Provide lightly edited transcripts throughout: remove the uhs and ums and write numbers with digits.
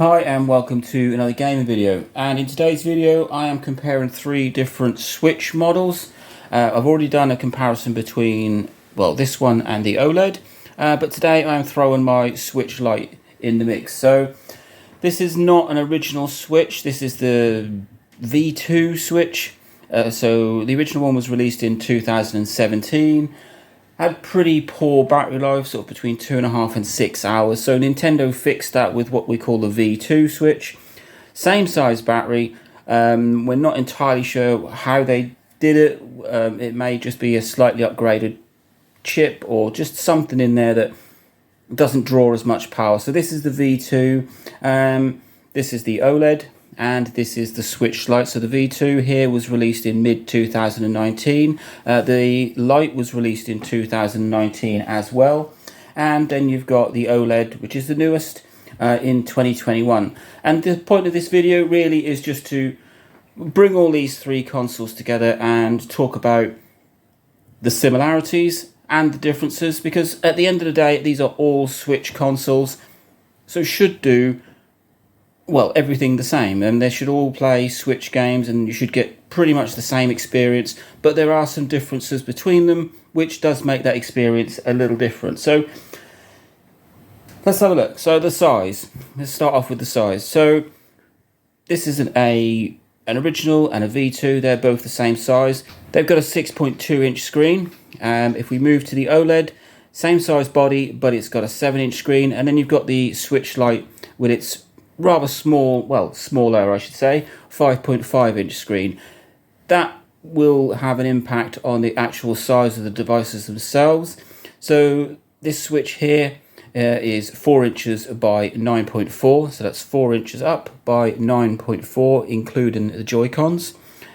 Hi and welcome to another gaming video, and in today's video I am comparing three different Switch models. I've already done a comparison between, well, this one and the OLED, but today I'm throwing my Switch Lite in the mix. So this is not an original Switch, this is the V2 Switch. So the original one was released in 2017. Had pretty poor battery life, sort of between 2.5 and 6 hours. So Nintendo fixed that with what we call the V2 Switch. Same size battery. We're not entirely sure how they did it. It may just be a slightly upgraded chip or just something in there that doesn't draw as much power. So this is the V2. This is the OLED. And this is the Switch Lite. So the V2 here was released in mid-2019. The Lite was released in 2019 as well. And then you've got the OLED, which is the newest, in 2021. And the point of this video really is just to bring all these three consoles together and talk about the similarities and the differences. Because at the end of the day, these are all Switch consoles. So should do, well, everything the same, and they should all play Switch games and you should get pretty much the same experience, but there are some differences between them which does make that experience a little different. So let's have a look. So the size, let's start off with the size. So this is an original and a V2. They're both the same size. They've got a 6.2 inch screen. If we move to the OLED, same size body, but it's got a 7-inch screen. And then you've got the Switch Lite with its rather small, well, smaller I should say, 5.5 inch screen. That will have an impact on the actual size of the devices themselves. So this Switch here is 4 inches by 9.4, so that's 4 inches up by 9.4, including the Joy-Cons.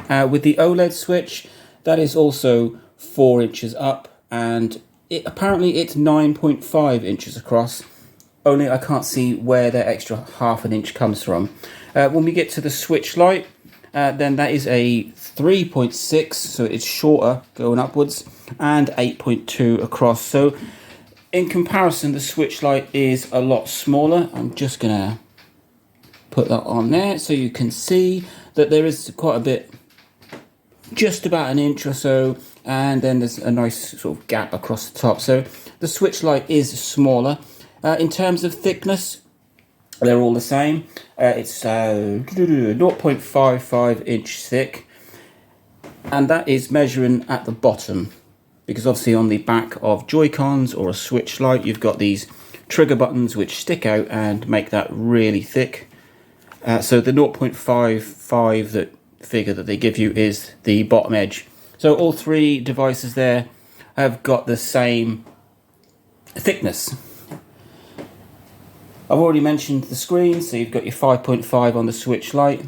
With the OLED Switch, that is also 4 inches up, and apparently it's 9.5 inches across. Only I can't see where that extra half an inch comes from. When we get to the Switch Lite, then that is a 3.6, so it's shorter going upwards, and 8.2 across. So in comparison, the Switch Lite is a lot smaller. I'm just going to put that on there so you can see that there is quite a bit, just about an inch or so, and then there's a nice sort of gap across the top. So the Switch Lite is smaller. In terms of thickness, they're all the same. It's 0.55 inch thick, and that is measuring at the bottom, because obviously on the back of Joy-Cons or a Switch Lite, you've got these trigger buttons which stick out and make that really thick. So the 0.55 that figure that they give you is the bottom edge. So all three devices there have got the same thickness. I've already mentioned the screen, so you've got your 5.5 on the Switch Lite,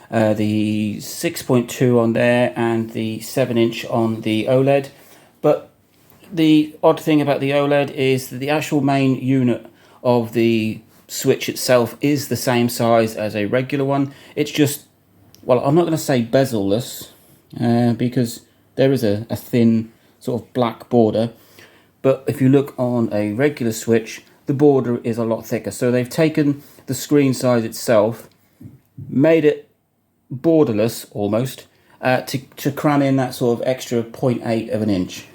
the 6.2 on there, and the 7-inch on the OLED. But the odd thing about the OLED is that the actual main unit of the Switch itself is the same size as a regular one. It's just, well, I'm not going to say bezel-less, because there is a thin sort of black border. But if you look on a regular Switch, the border is a lot thicker. So they've taken the screen size itself, made it borderless almost, to cram in that sort of extra 0.8 of an inch.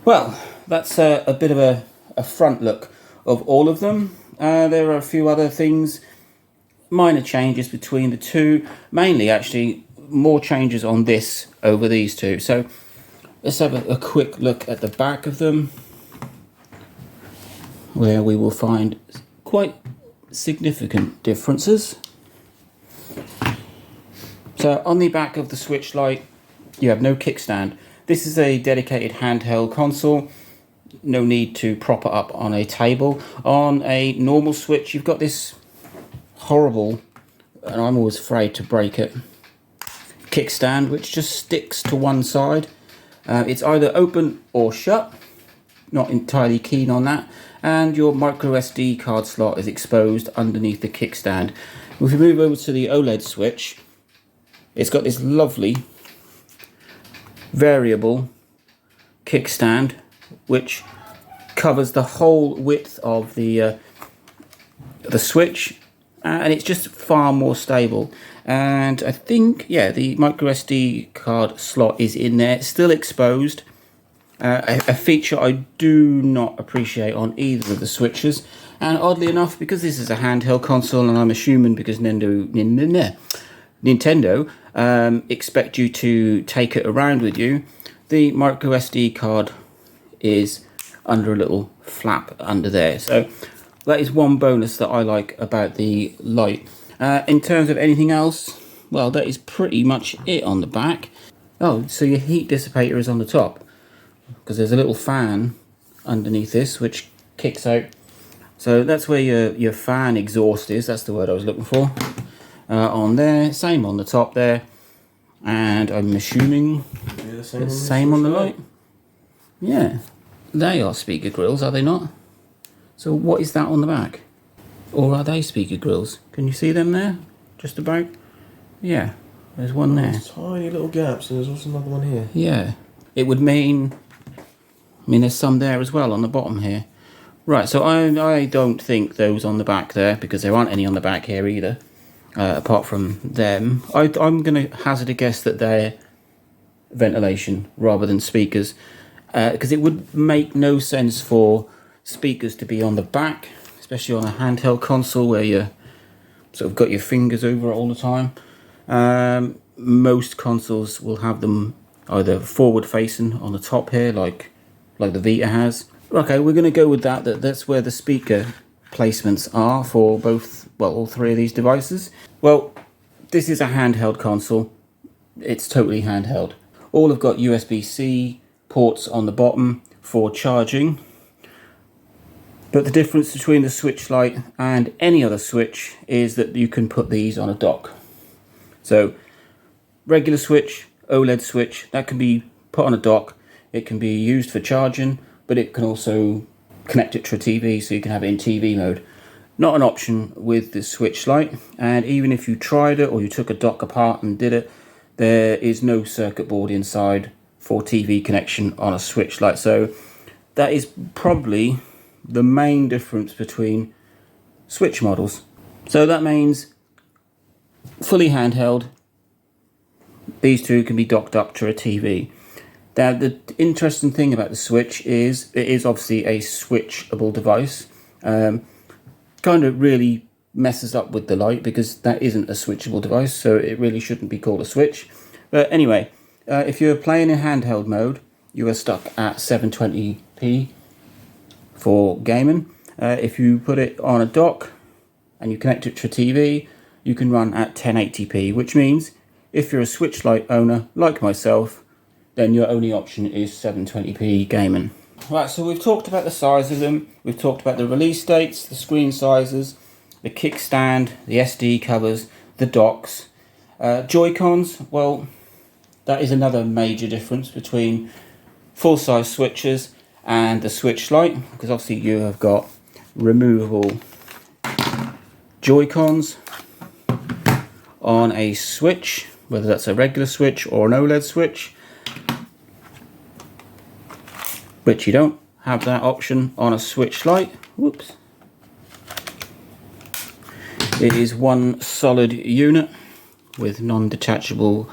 Well, that's a bit of a front look of all of them. There are a few other things, minor changes between the two, mainly actually more changes on this over these two. So let's have a quick look at the back of them, where we will find quite significant differences. So on the back of the Switch Lite, you have no kickstand. This is a dedicated handheld console. No need to prop it up on a table. On a normal Switch, you've got this horrible, and I'm always afraid to break it, kickstand, which just sticks to one side. It's either open or shut. Not entirely keen on that. And your micro SD card slot is exposed underneath the kickstand. If we move over to the OLED Switch, it's got this lovely variable kickstand which covers the whole width of the the Switch, and it's just far more stable. And I think, yeah, the micro SD card slot is in there, it's still exposed. A feature I do not appreciate on either of the Switches. And oddly enough, because this is a handheld console, and I'm assuming because Nintendo expect you to take it around with you, the micro SD card is under a little flap under there. So that is one bonus that I like about the Lite. In terms of anything else, well, that is pretty much it on the back. Oh, so your heat dissipator is on the top, because there's a little fan underneath this which kicks out. So that's where your fan exhaust is, that's the word I was looking for. On there, same on the top there. And I'm assuming the same on the Lite. Yeah, they are speaker grills, are they not? So what is that on the back? Or are they speaker grills? Can you see them there? Just about? Yeah, there's one there. There's tiny little gaps, and there's also another one here. Yeah, it would mean... I mean, there's some there as well on the bottom here. Right, so I don't think those on the back there, because there aren't any on the back here either, apart from them. I'm going to hazard a guess that they're ventilation rather than speakers, because it would make no sense for speakers to be on the back, especially on a handheld console where you sort of got your fingers over it all the time. Most consoles will have them either forward facing on the top here, like the Vita has. Okay, we're going to go with that's where the speaker placements are for both, well, all three of these devices. Well, this is a handheld console. It's totally handheld. All have got USB-C ports on the bottom for charging. But the difference between the Switch Lite and any other Switch is that you can put these on a dock. So, regular Switch, OLED Switch, that can be put on a dock. It can be used for charging, but it can also connect it to a TV, so you can have it in TV mode. Not an option with the Switch Lite, and even if you tried it or you took a dock apart and did it, there is no circuit board inside for TV connection on a Switch Lite. So that is probably the main difference between Switch models. So that means fully handheld, these two can be docked up to a TV. Now, the interesting thing about the Switch is it is obviously a switchable device. Kind of really messes up with the Lite because that isn't a switchable device, so it really shouldn't be called a Switch. But anyway, if you're playing in handheld mode, you are stuck at 720p for gaming. If you put it on a dock and you connect it to a TV, you can run at 1080p, which means if you're a Switch Lite owner like myself, then your only option is 720p gaming. Right, so we've talked about the size of them, we've talked about the release dates, the screen sizes, the kickstand, the SD covers, the docks. Joy-Cons, well, that is another major difference between full-size Switches and the Switch Lite, because obviously you have got removable Joy-Cons on a Switch, whether that's a regular Switch or an OLED Switch. But you don't have that option on a Switch Lite. Whoops. It is one solid unit with non-detachable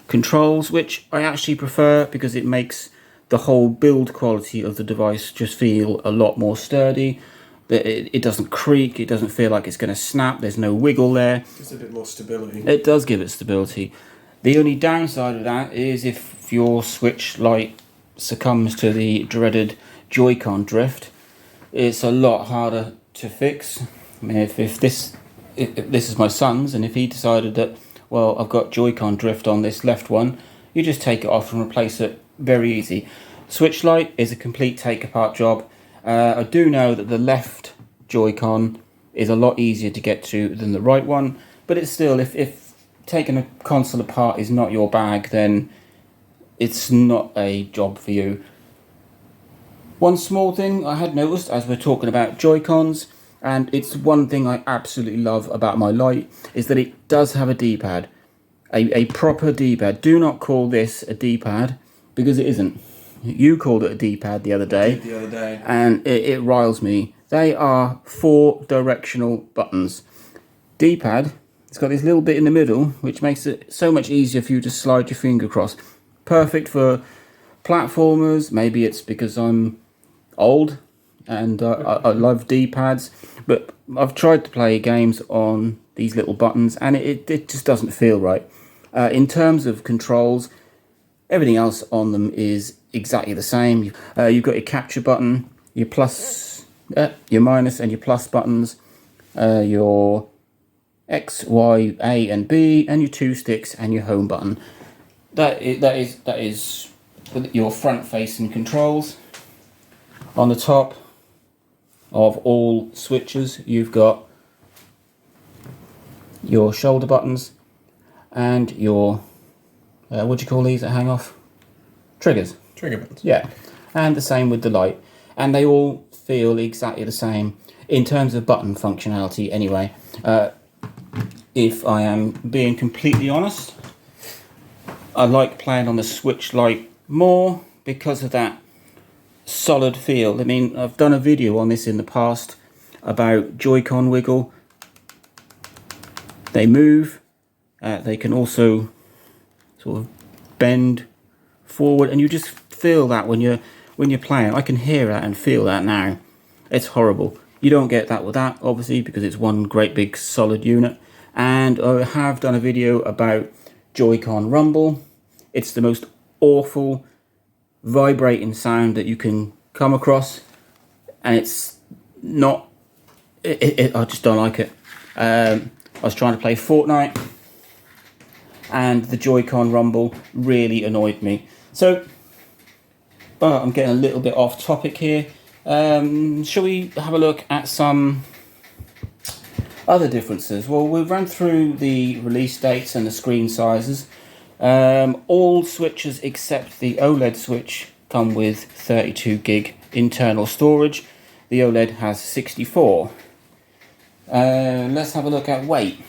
controls, which I actually prefer because it makes the whole build quality of the device just feel a lot more sturdy. It doesn't creak, it doesn't feel like it's going to snap, there's no wiggle there. Just a bit more stability. It does give it stability. The only downside of that is if your Switch Lite succumbs to the dreaded Joy-Con drift, it's a lot harder to fix. I mean, if this is my son's, and if he decided that, well, I've got Joy-Con drift on this left one, you just take it off and replace it, very easy. Switch Lite is a complete take-apart job. I do know that the left Joy-Con is a lot easier to get to than the right one, but it's still, if taking a console apart is not your bag, then it's not a job for you. One small thing I had noticed as we're talking about Joy-Cons, and it's one thing I absolutely love about my Lite, is that it does have a D-pad. A proper D-pad. Do not call this a D-pad, because it isn't. You called it a D-pad the other day. The other day. And it riles me They are 4 directional buttons. D-pad, it's got this little bit in the middle, which makes it so much easier for you to slide your finger across. Perfect for platformers. Maybe it's because I'm old and I love D-pads, but I've tried to play games on these little buttons and it just doesn't feel right. In terms of controls, everything else on them is exactly the same. You've got your capture button, your plus, your minus and your plus buttons, your X, Y, A and B, and your 2 sticks and your home button. That is your front facing controls. On the top of all switches you've got your shoulder buttons and your what do you call these that hang off? Triggers. Trigger buttons. Yeah, and the same with the Lite, and they all feel exactly the same in terms of button functionality anyway. If I am being completely honest, I like playing on the Switch Lite more because of that solid feel. I mean, I've done a video on this in the past about Joy-Con wiggle. They move, they can also sort of bend forward, and you just feel that when you're playing. I can hear that and feel that now. It's horrible. You don't get that with that, obviously, because it's one great big solid unit. And I have done a video about Joy-Con rumble. It's the most awful vibrating sound that you can come across, and it's not I just don't like it. I was trying to play Fortnite and the Joy-Con rumble really annoyed me. So I'm getting a little bit off topic here. Shall we have a look at some other differences? Well, we've run through the release dates and the screen sizes. All switches except the OLED switch come with 32 gig internal storage. The OLED has 64. Let's have a look at weight.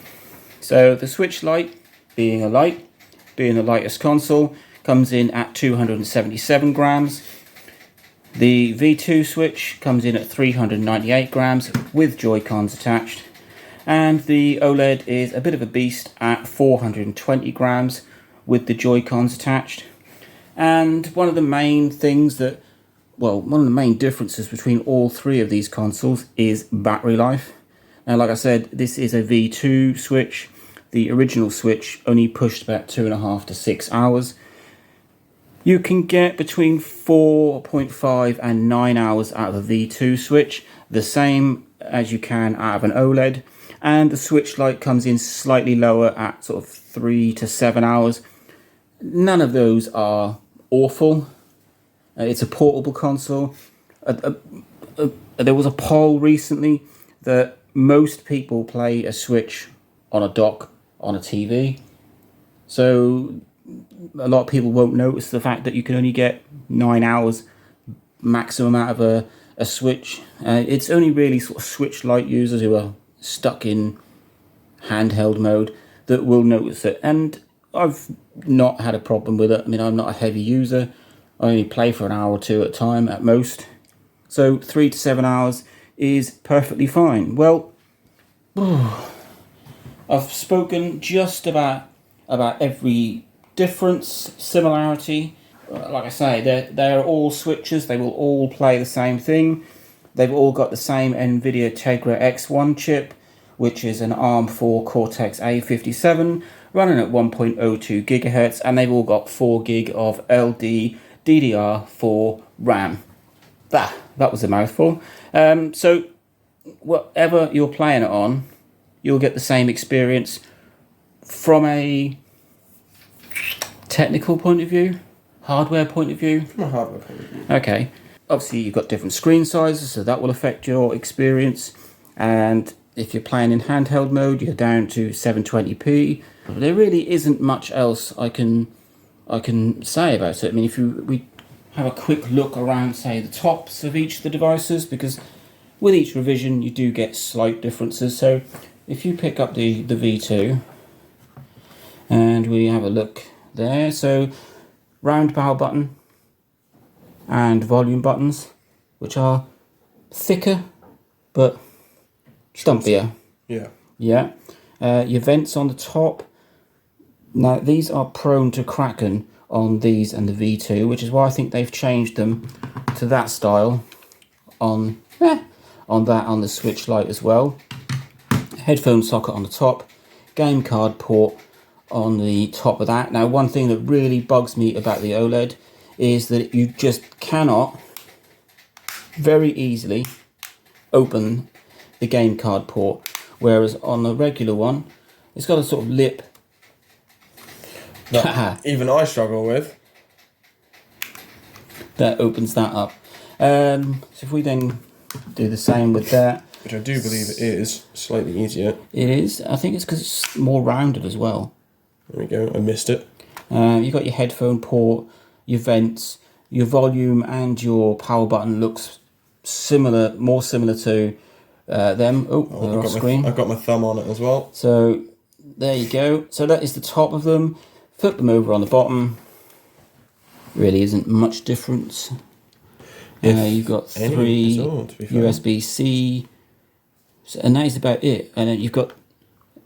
So the Switch Lite, being the lightest console, comes in at 277 grams. The V2 Switch comes in at 398 grams with Joy-Cons attached. And the OLED is a bit of a beast at 420 grams with the Joy-Cons attached. And one of the main differences between all 3 of these consoles is battery life. Now, like I said, this is a V2 Switch. The original Switch only pushed about 2.5 to 6 hours. You can get between 4.5 and 9 hours out of a V2 Switch, the same as you can out of an OLED. And the Switch Lite comes in slightly lower at sort of 3 to 7 hours. None of those are awful. It's a portable console. There was a poll recently that most people play a Switch on a dock on a TV. So a lot of people won't notice the fact that you can only get 9 hours maximum out of a Switch. It's only really sort of Switch Lite users who are stuck in handheld mode that will notice it. And I've not had a problem with it. I mean, I'm not a heavy user. I only play for an hour or 2 at a time at most. So 3 to 7 hours is perfectly fine. Well, I've spoken just about every difference, similarity. Like I say, they're all switches. They will all play the same thing. They've all got the same NVIDIA Tegra X1 chip, which is an ARM4 Cortex A57 running at 1.02 gigahertz, and they've all got 4 gig of LD DDR4 RAM. That was a mouthful. So whatever you're playing it on, you'll get the same experience. From a technical point of view, hardware point of view? From a hardware point of view. Okay. Obviously, you've got different screen sizes, so that will affect your experience. And if you're playing in handheld mode, you're down to 720p. There really isn't much else I can say about it. I mean, if we have a quick look around, say, the tops of each of the devices, because with each revision you do get slight differences. So if you pick up the V2 and we have a look there, so round power button and volume buttons, which are thicker but stumpier. Yeah. Yeah. Your vents on the top. Now, these are prone to cracking on these and the V2, which is why I think they've changed them to that style on the Switch Lite as well. Headphone socket on the top, game card port on the top of that. Now, one thing that really bugs me about the OLED is that you just cannot very easily open the game card port, whereas on the regular one, it's got a sort of lip That even I struggle with. that opens that up. So if we then do the same with that. Which I do believe it is slightly easier. It is. I think it's because it's more rounded as well. There we go, I missed it. You've got your headphone port, your vents, your volume and your power button looks similar, more similar to them. They're off screen. I've got my thumb on it as well. So there you go. So that is the top of them. Flip them over on the bottom. Really isn't much difference. You've got three USB-C, and that is about it. And then you've got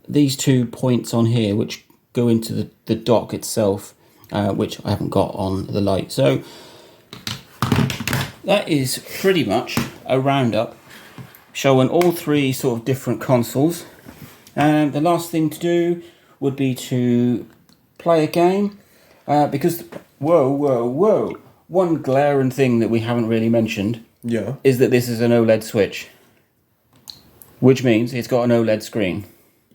these 2 points on here which go into the dock itself, which I haven't got on the Lite. So that is pretty much a roundup showing all three sort of different consoles. And the last thing to do would be to play a game, because whoa, one glaring thing that we haven't really mentioned is that this is an OLED Switch, which means it's got an OLED screen.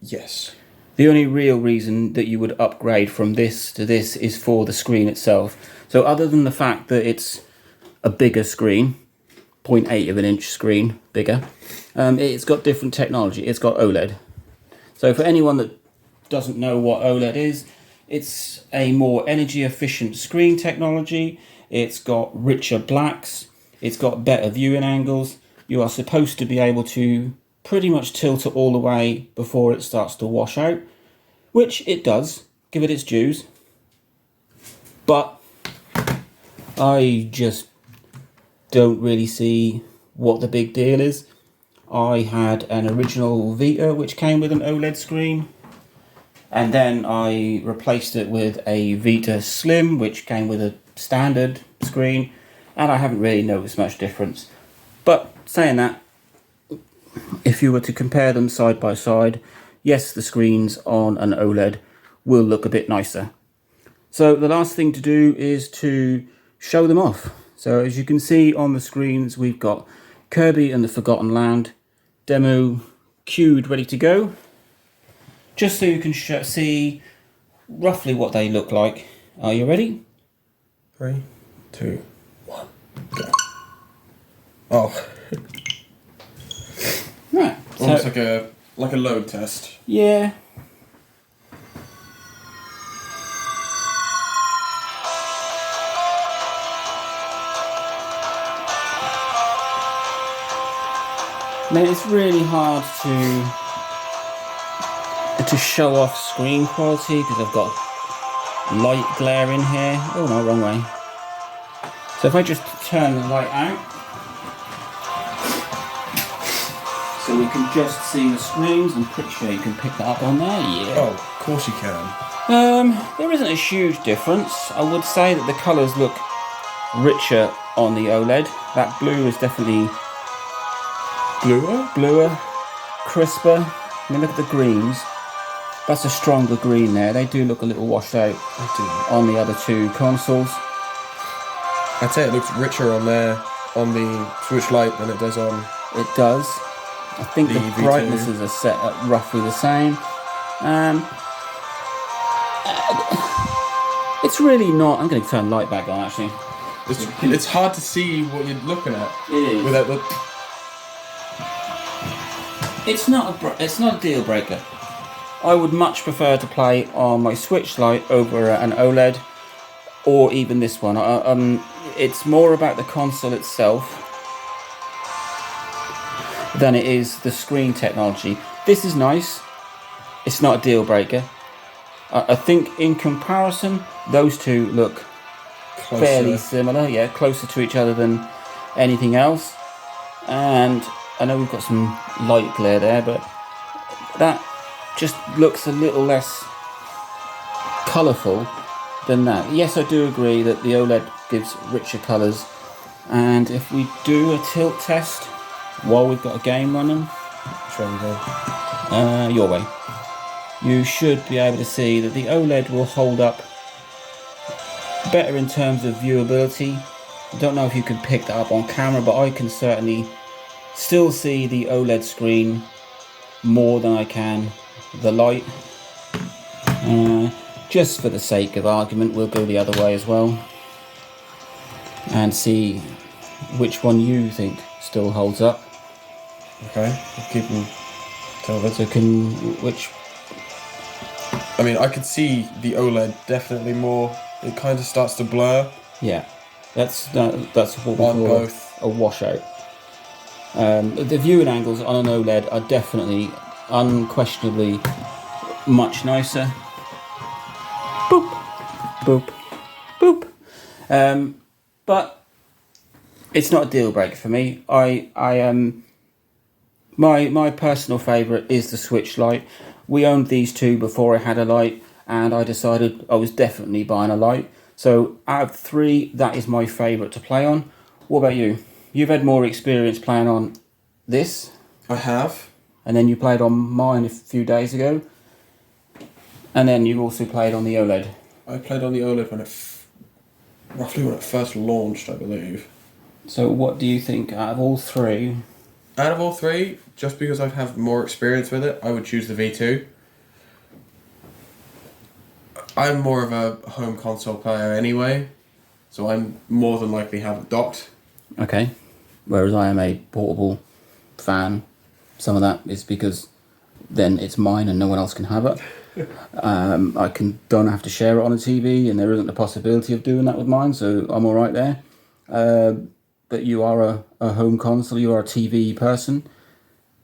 Yes. The only real reason that you would upgrade from this to this is for the screen itself. So other than the fact that it's a bigger screen, 0.8 of an inch screen bigger, it's got different technology. It's got OLED. So for anyone that doesn't know what OLED is, it's a more energy efficient screen technology. It's got richer blacks. It's got better viewing angles. You are supposed to be able to pretty much tilt it all the way before it starts to wash out, which it does, give it its dues. But I just don't really see what the big deal is. I had an original Vita which came with an OLED screen, and then I replaced it with a Vita Slim which came with a standard screen, and I haven't really noticed much difference. But saying that, if you were to compare them side by side, yes, the screens on an OLED will look a bit nicer. So the last thing to do is to show them off. So as you can see on the screens, we've got Kirby and the Forgotten Land demo queued, ready to go. Just so you can see roughly what they look like. Are you ready? 3, 2, 1, go. Oh. Right. Almost like a load test. Yeah. Now it's really hard to show off screen quality because I've got light glare in here. Oh no, wrong way. So if I just turn the light out, so we can just see the screens, I'm pretty sure you can pick that up on there, yeah. Oh, of course you can. There isn't a huge difference. I would say that the colours look richer on the OLED. That blue is definitely bluer, crisper. I mean, look at the greens. That's a stronger green there. They do look a little washed out on the other two consoles. I'd say it looks richer on there, on the Switch Lite than it does on... It does. I think the V2. brightnesses are set up roughly the same. It's really not... I'm going to turn the light back on, actually. It's hard to see what you're looking at. It is. Without the... It's not a deal breaker. I would much prefer to play on my Switch Lite over an OLED, or even this one. It's more about the console itself than it is the screen technology. This is nice. It's not a deal breaker. I think in comparison, those two look fairly similar. Yeah, closer to each other than anything else. And I know we've got some light glare there, but that just looks a little less colourful than that. Yes, I do agree that the OLED gives richer colours, and if we do a tilt test while we've got a game running, your way, you should be able to see that the OLED will hold up better in terms of viewability. I don't know if you can pick that up on camera, but I can certainly still see the OLED screen more than I can the Lite. Just for the sake of argument, we'll go the other way as well and see which one you think still holds up. Okay, I'll keep them tilted. So I mean, I could see the OLED definitely more. It kind of starts to blur. Yeah, that's what we call both. a washout. The viewing angles on an OLED are definitely, unquestionably, much nicer. Boop, boop, boop. But it's not a deal breaker for me. My personal favourite is the Switch Lite. We owned these two before I had a Lite, and I decided I was definitely buying a Lite. So out of three, that is my favourite to play on. What about you? You've had more experience playing on this. I have. And then you played on mine a few days ago. And then you also played on the OLED. I played on the OLED roughly when it first launched, I believe. So what do you think out of all three? Out of all three, just because I have more experience with it, I would choose the V2. I'm more of a home console player anyway, so I'm more than likely have it docked. Okay. Whereas I am a portable fan. Some of that is because then it's mine and no one else can have it. Don't have to share it on a TV, and there isn't the possibility of doing that with mine, so I'm all right there. But you are a home console, you are a TV person.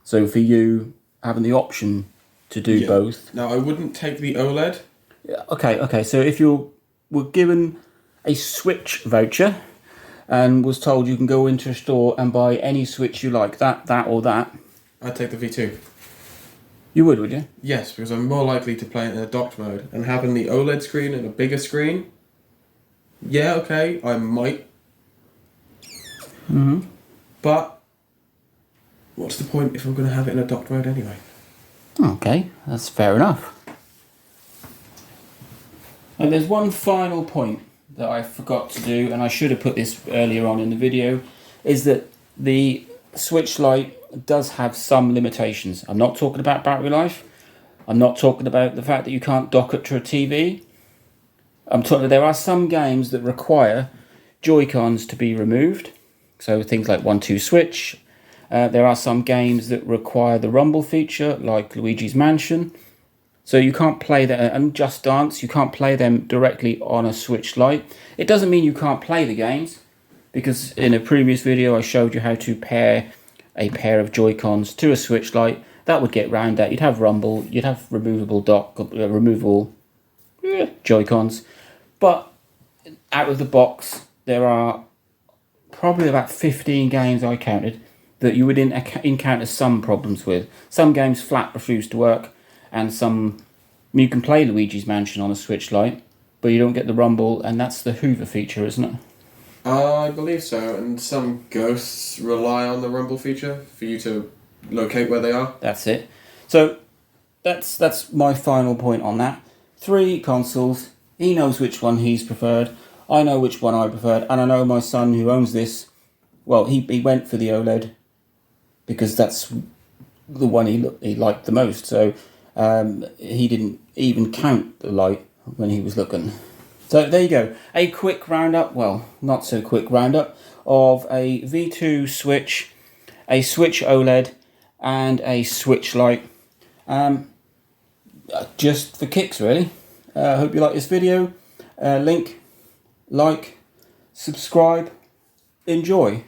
So for you, having the option to do both. Now, I wouldn't take the OLED. Okay. So if you were given a Switch voucher and was told you can go into a store and buy any Switch you like, that or that, I'd take the V2. You would you? Yes, because I'm more likely to play it in a docked mode. And having the OLED screen and a bigger screen, yeah, okay, I might. Mm-hmm. But what's the point if I'm going to have it in a docked mode anyway? Okay, that's fair enough. And there's one final point that I forgot to do, and I should have put this earlier on in the video, is that the Switch Lite does have some limitations. I'm not talking about battery life. I'm not talking about the fact that you can't dock it to a TV. I'm talking that there are some games that require Joy-Cons to be removed. So things like 1-2 Switch. There are some games that require the rumble feature, like Luigi's Mansion. So you can't play that, and Just Dance, you can't play them directly on a Switch Lite. It doesn't mean you can't play the games, because in a previous video I showed you how to pair a pair of Joy-Cons to a Switch Lite. That would get round that. You'd have rumble, you'd have removable Joy-Cons. But out of the box, there are probably about 15 games I counted that you would encounter some problems with. Some games flat refuse to work, and some you can play Luigi's Mansion on a Switch Lite, but you don't get the rumble, and that's the Hoover feature, isn't it? I believe so, and some ghosts rely on the rumble feature for you to locate where they are. That's it. So that's my final point on that. 3 consoles. He knows which one he's preferred. I know which one I preferred, and I know my son who owns this, well, he went for the OLED because that's the one he liked the most. So he didn't even count the Lite when he was looking. So there you go. A quick roundup, well, not so quick roundup, of a V2 Switch, a Switch OLED, and a Switch Lite. Just for kicks, really. I hope you like this video. Like, subscribe, enjoy.